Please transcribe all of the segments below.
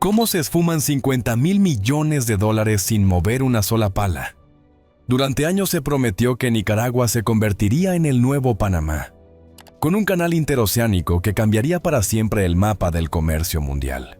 ¿Cómo se esfuman 50,000 millones de dólares sin mover una sola pala? Durante años se prometió que Nicaragua se convertiría en el nuevo Panamá, con un canal interoceánico que cambiaría para siempre el mapa del comercio mundial.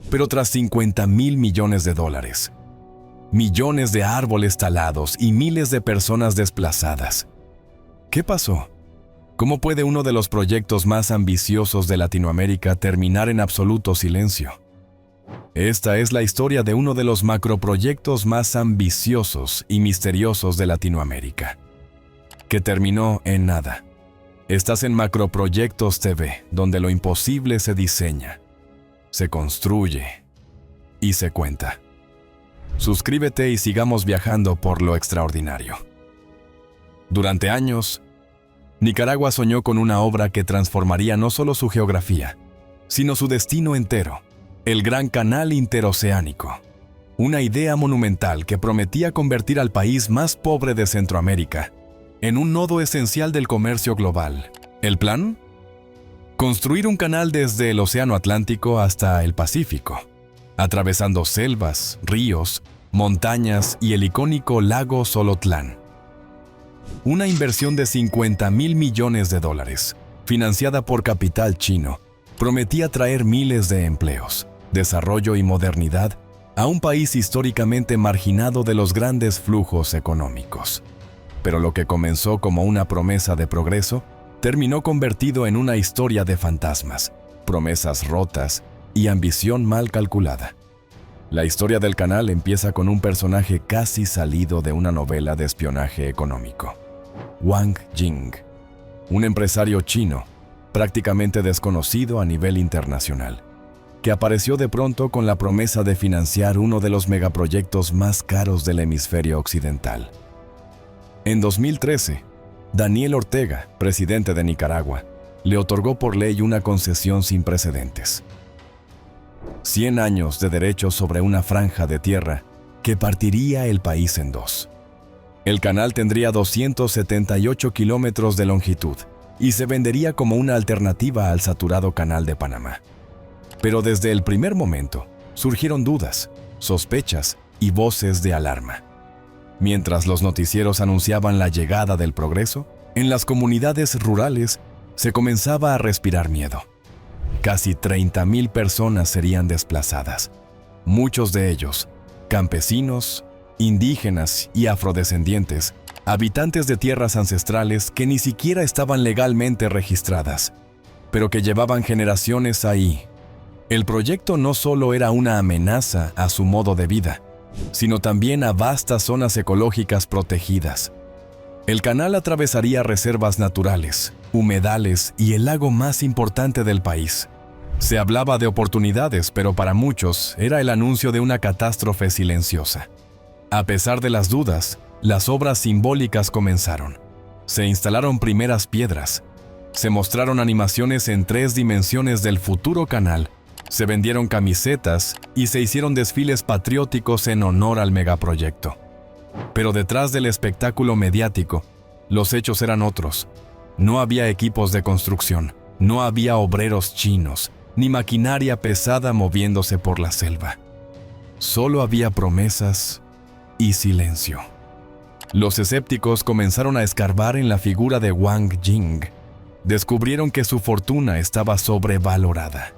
Pero tras 50,000 millones de dólares, millones de árboles talados y miles de personas desplazadas, ¿qué pasó? ¿Cómo puede uno de los proyectos más ambiciosos de Latinoamérica terminar en absoluto silencio? Esta es la historia de uno de los macroproyectos más ambiciosos y misteriosos de Latinoamérica, que terminó en nada. Estás en Macroproyectos TV, donde lo imposible se diseña, se construye y se cuenta. Suscríbete y sigamos viajando por lo extraordinario. Durante años, Nicaragua soñó con una obra que transformaría no solo su geografía, sino su destino entero: el Gran Canal Interoceánico. Una idea monumental que prometía convertir al país más pobre de Centroamérica en un nodo esencial del comercio global. ¿El plan? Construir un canal desde el Océano Atlántico hasta el Pacífico, atravesando selvas, ríos, montañas y el icónico lago Solotlán. Una inversión de 50,000 millones de dólares, financiada por capital chino, prometía traer miles de empleos, desarrollo y modernidad a un país históricamente marginado de los grandes flujos económicos. Pero lo que comenzó como una promesa de progreso terminó convertido en una historia de fantasmas, promesas rotas y ambición mal calculada. La historia del canal empieza con un personaje casi salido de una novela de espionaje económico: Wang Jing, un empresario chino prácticamente desconocido a nivel internacional, que apareció de pronto con la promesa de financiar uno de los megaproyectos más caros del hemisferio occidental. En 2013, Daniel Ortega, presidente de Nicaragua, le otorgó por ley una concesión sin precedentes: 100 años de derechos sobre una franja de tierra que partiría el país en dos. El canal tendría 278 kilómetros de longitud y se vendería como una alternativa al saturado Canal de Panamá. Pero desde el primer momento surgieron dudas, sospechas y voces de alarma. Mientras los noticieros anunciaban la llegada del progreso, en las comunidades rurales se comenzaba a respirar miedo. Casi 30,000 personas serían desplazadas, muchos de ellos campesinos, indígenas y afrodescendientes, habitantes de tierras ancestrales que ni siquiera estaban legalmente registradas, pero que llevaban generaciones ahí. El proyecto no solo era una amenaza a su modo de vida, sino también a vastas zonas ecológicas protegidas. El canal atravesaría reservas naturales, humedales y el lago más importante del país. Se hablaba de oportunidades, pero para muchos era el anuncio de una catástrofe silenciosa. A pesar de las dudas, las obras simbólicas comenzaron. Se instalaron primeras piedras, se mostraron animaciones en 3 dimensiones del futuro canal, se vendieron camisetas y se hicieron desfiles patrióticos en honor al megaproyecto. Pero detrás del espectáculo mediático, los hechos eran otros. No había equipos de construcción, no había obreros chinos, ni maquinaria pesada moviéndose por la selva. Solo había promesas y silencio. Los escépticos comenzaron a escarbar en la figura de Wang Jing. Descubrieron que su fortuna estaba sobrevalorada,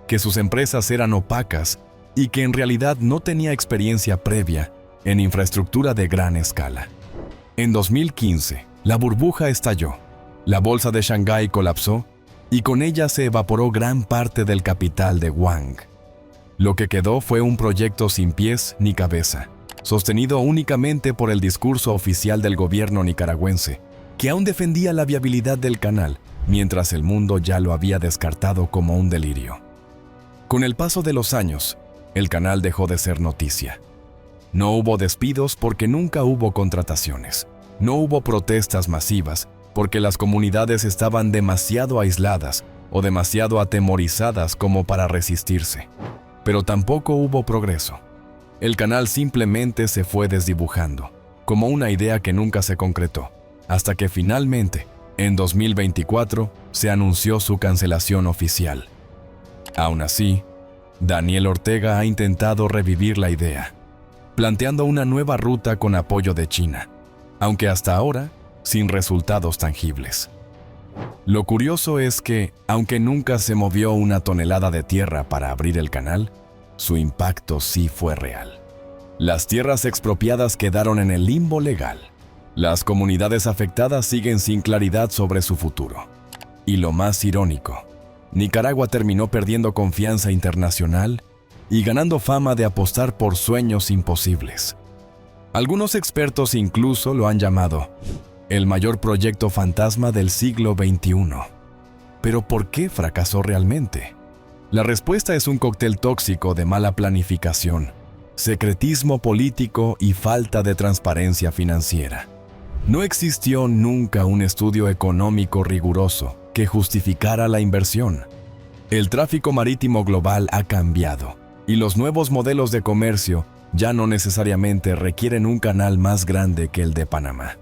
que sus empresas eran opacas y que en realidad no tenía experiencia previa en infraestructura de gran escala. En 2015, la burbuja estalló, la bolsa de Shanghái colapsó y con ella se evaporó gran parte del capital de Wang. Lo que quedó fue un proyecto sin pies ni cabeza, sostenido únicamente por el discurso oficial del gobierno nicaragüense, que aún defendía la viabilidad del canal, mientras el mundo ya lo había descartado como un delirio. Con el paso de los años, el canal dejó de ser noticia. No hubo despidos porque nunca hubo contrataciones. No hubo protestas masivas porque las comunidades estaban demasiado aisladas o demasiado atemorizadas como para resistirse. Pero tampoco hubo progreso. El canal simplemente se fue desdibujando, como una idea que nunca se concretó, hasta que finalmente, en 2024, se anunció su cancelación oficial. Aún así, Daniel Ortega ha intentado revivir la idea, planteando una nueva ruta con apoyo de China, aunque hasta ahora sin resultados tangibles. Lo curioso es que, aunque nunca se movió una tonelada de tierra para abrir el canal, su impacto sí fue real. Las tierras expropiadas quedaron en el limbo legal. Las comunidades afectadas siguen sin claridad sobre su futuro. Y lo más irónico, Nicaragua terminó perdiendo confianza internacional y ganando fama de apostar por sueños imposibles. Algunos expertos incluso lo han llamado el mayor proyecto fantasma del siglo XXI. ¿Pero por qué fracasó realmente? La respuesta es un cóctel tóxico de mala planificación, secretismo político y falta de transparencia financiera. No existió nunca un estudio económico riguroso que justificara la inversión. El tráfico marítimo global ha cambiado y los nuevos modelos de comercio ya no necesariamente requieren un canal más grande que el de Panamá.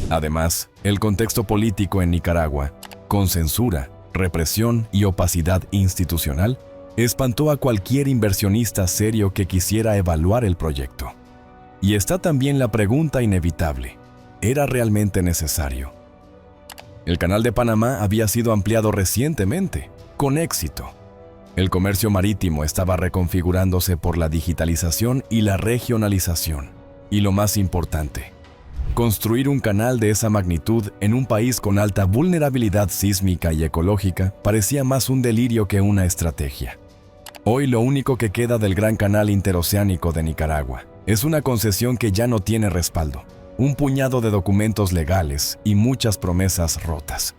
Además, el contexto político en Nicaragua, con censura, represión y opacidad institucional, espantó a cualquier inversionista serio que quisiera evaluar el proyecto. Y está también la pregunta inevitable: ¿era realmente necesario? El Canal de Panamá había sido ampliado recientemente, con éxito. El comercio marítimo estaba reconfigurándose por la digitalización y la regionalización. Y lo más importante, construir un canal de esa magnitud en un país con alta vulnerabilidad sísmica y ecológica parecía más un delirio que una estrategia. Hoy lo único que queda del Gran Canal Interoceánico de Nicaragua es una concesión que ya no tiene respaldo, un puñado de documentos legales y muchas promesas rotas.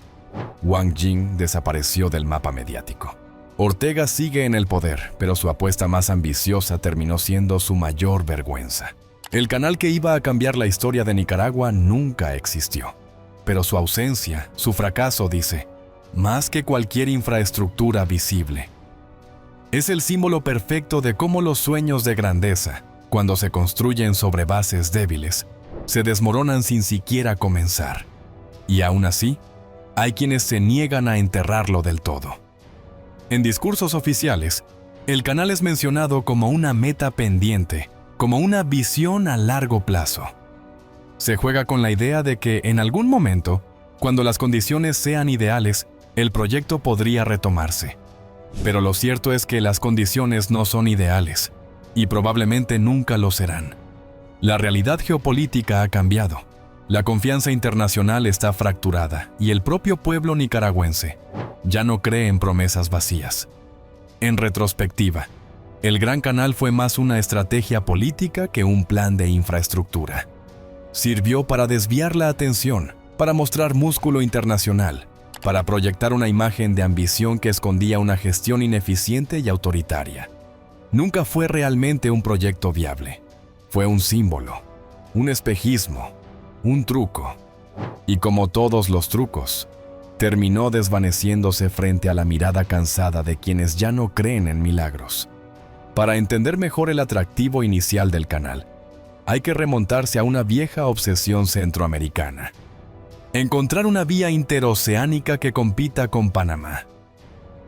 Wang Jing desapareció del mapa mediático. Ortega sigue en el poder, pero su apuesta más ambiciosa terminó siendo su mayor vergüenza. El canal que iba a cambiar la historia de Nicaragua nunca existió. Pero su ausencia, su fracaso, dice, más que cualquier infraestructura visible. Es el símbolo perfecto de cómo los sueños de grandeza, cuando se construyen sobre bases débiles, se desmoronan sin siquiera comenzar. Y aún así, hay quienes se niegan a enterrarlo del todo. En discursos oficiales, el canal es mencionado como una meta pendiente, como una visión a largo plazo. Se juega con la idea de que en algún momento, cuando las condiciones sean ideales, el proyecto podría retomarse. Pero lo cierto es que las condiciones no son ideales, y probablemente nunca lo serán. La realidad geopolítica ha cambiado. La confianza internacional está fracturada y el propio pueblo nicaragüense ya no cree en promesas vacías. En retrospectiva, el Gran Canal fue más una estrategia política que un plan de infraestructura. Sirvió para desviar la atención, para mostrar músculo internacional, para proyectar una imagen de ambición que escondía una gestión ineficiente y autoritaria. Nunca fue realmente un proyecto viable. Fue un símbolo, un espejismo, un truco. Y como todos los trucos, terminó desvaneciéndose frente a la mirada cansada de quienes ya no creen en milagros. Para entender mejor el atractivo inicial del canal, hay que remontarse a una vieja obsesión centroamericana: encontrar una vía interoceánica que compita con Panamá.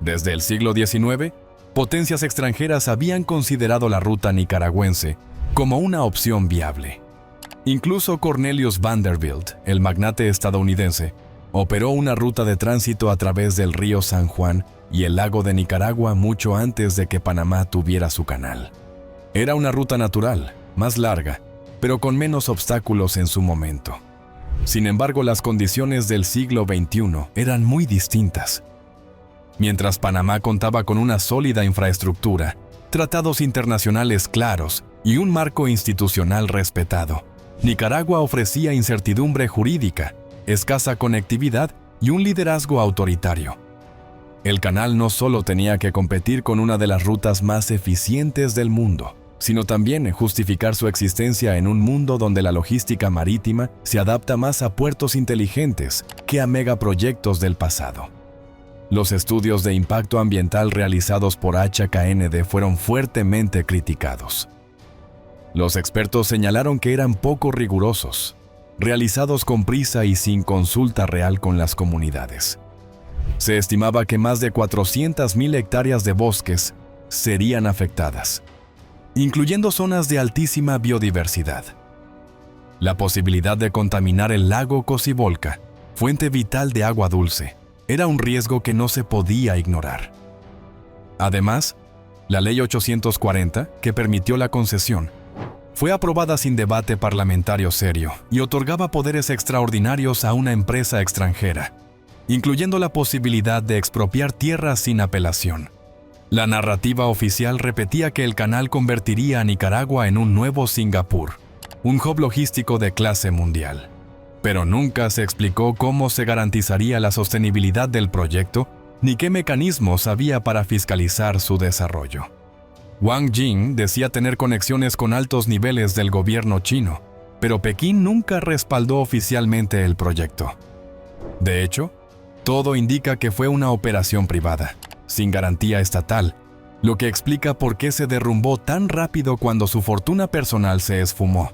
Desde el siglo XIX, potencias extranjeras habían considerado la ruta nicaragüense como una opción viable. Incluso Cornelius Vanderbilt, el magnate estadounidense, operó una ruta de tránsito a través del río San Juan y el lago de Nicaragua mucho antes de que Panamá tuviera su canal. Era una ruta natural, más larga, pero con menos obstáculos en su momento. Sin embargo, las condiciones del siglo XXI eran muy distintas. Mientras Panamá contaba con una sólida infraestructura, tratados internacionales claros y un marco institucional respetado, Nicaragua ofrecía incertidumbre jurídica, escasa conectividad y un liderazgo autoritario. El canal no solo tenía que competir con una de las rutas más eficientes del mundo, sino también justificar su existencia en un mundo donde la logística marítima se adapta más a puertos inteligentes que a megaproyectos del pasado. Los estudios de impacto ambiental realizados por HKND fueron fuertemente criticados. Los expertos señalaron que eran poco rigurosos, realizados con prisa y sin consulta real con las comunidades. Se estimaba que más de 400.000 hectáreas de bosques serían afectadas, incluyendo zonas de altísima biodiversidad. La posibilidad de contaminar el lago Cocibolca, fuente vital de agua dulce, era un riesgo que no se podía ignorar. Además, la Ley 840, que permitió la concesión, fue aprobada sin debate parlamentario serio y otorgaba poderes extraordinarios a una empresa extranjera, incluyendo la posibilidad de expropiar tierras sin apelación. La narrativa oficial repetía que el canal convertiría a Nicaragua en un nuevo Singapur, un hub logístico de clase mundial. Pero nunca se explicó cómo se garantizaría la sostenibilidad del proyecto ni qué mecanismos había para fiscalizar su desarrollo. Wang Jing decía tener conexiones con altos niveles del gobierno chino, pero Pekín nunca respaldó oficialmente el proyecto. De hecho, todo indica que fue una operación privada, sin garantía estatal, lo que explica por qué se derrumbó tan rápido cuando su fortuna personal se esfumó.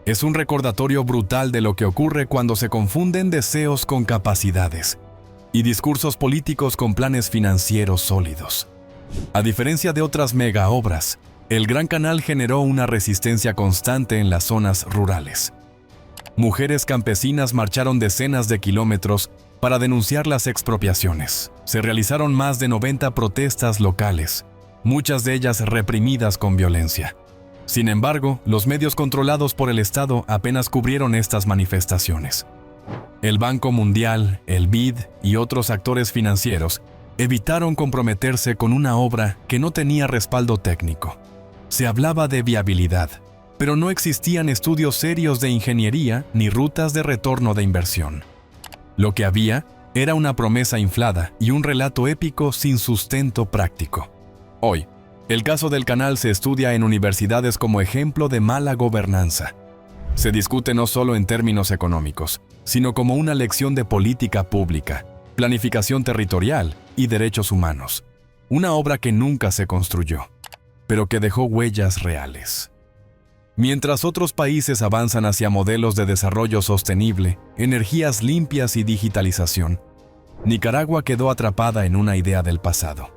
Es un recordatorio brutal de lo que ocurre cuando se confunden deseos con capacidades y discursos políticos con planes financieros sólidos. A diferencia de otras megaobras, el Gran Canal generó una resistencia constante en las zonas rurales. Mujeres campesinas marcharon decenas de kilómetros para denunciar las expropiaciones. Se realizaron más de 90 protestas locales, muchas de ellas reprimidas con violencia. Sin embargo, los medios controlados por el Estado apenas cubrieron estas manifestaciones. El Banco Mundial, el BID y otros actores financieros evitaron comprometerse con una obra que no tenía respaldo técnico. Se hablaba de viabilidad, pero no existían estudios serios de ingeniería ni rutas de retorno de inversión. Lo que había era una promesa inflada y un relato épico sin sustento práctico. Hoy, el caso del canal se estudia en universidades como ejemplo de mala gobernanza. Se discute no solo en términos económicos, sino como una lección de política pública, planificación territorial y derechos humanos. Una obra que nunca se construyó, pero que dejó huellas reales. Mientras otros países avanzan hacia modelos de desarrollo sostenible, energías limpias y digitalización, Nicaragua quedó atrapada en una idea del pasado.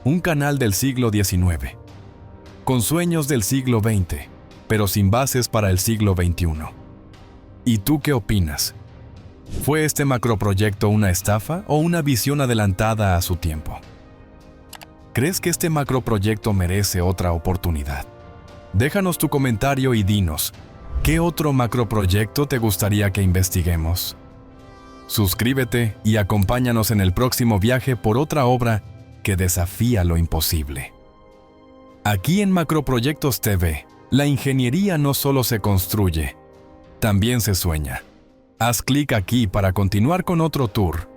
Un canal del siglo XIX, con sueños del siglo XX, pero sin bases para el siglo XXI. ¿Y tú qué opinas? ¿Fue este macroproyecto una estafa o una visión adelantada a su tiempo? ¿Crees que este macroproyecto merece otra oportunidad? Déjanos tu comentario y dinos, ¿qué otro macroproyecto te gustaría que investiguemos? Suscríbete y acompáñanos en el próximo viaje por otra obra que desafía lo imposible. Aquí en Macroproyectos TV, la ingeniería no solo se construye, también se sueña. Haz clic aquí para continuar con otro tour